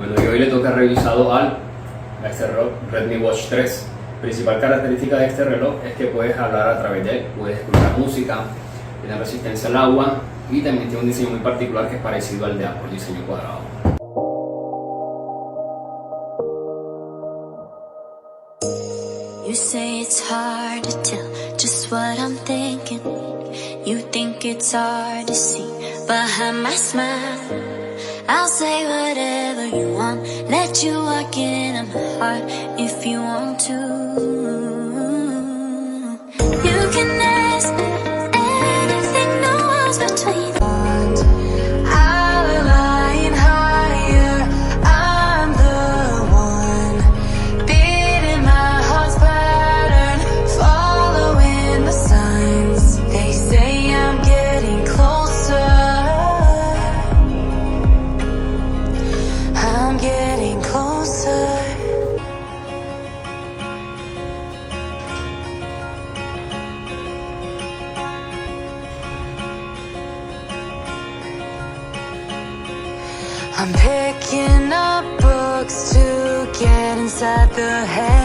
Bueno, y hoy le toca revisado a este reloj Redmi Watch 3. Principal característica de este reloj es que puedes hablar a través de él, puedes escuchar música, tiene resistencia al agua y también tiene un diseño muy particular que es parecido al de Apple, diseño cuadrado. You say it's hard to tell just what I'm thinking. You think it's hard to see behind my smile. I'll say whatever you want, let you walk into my heart if you want to. You can ask me anything, no walls between us. I'm flying higher, I'm the one beating my heart's pattern, following the signs. They say I'm getting closer, I'm getting closer. I'm picking up books to get inside the head.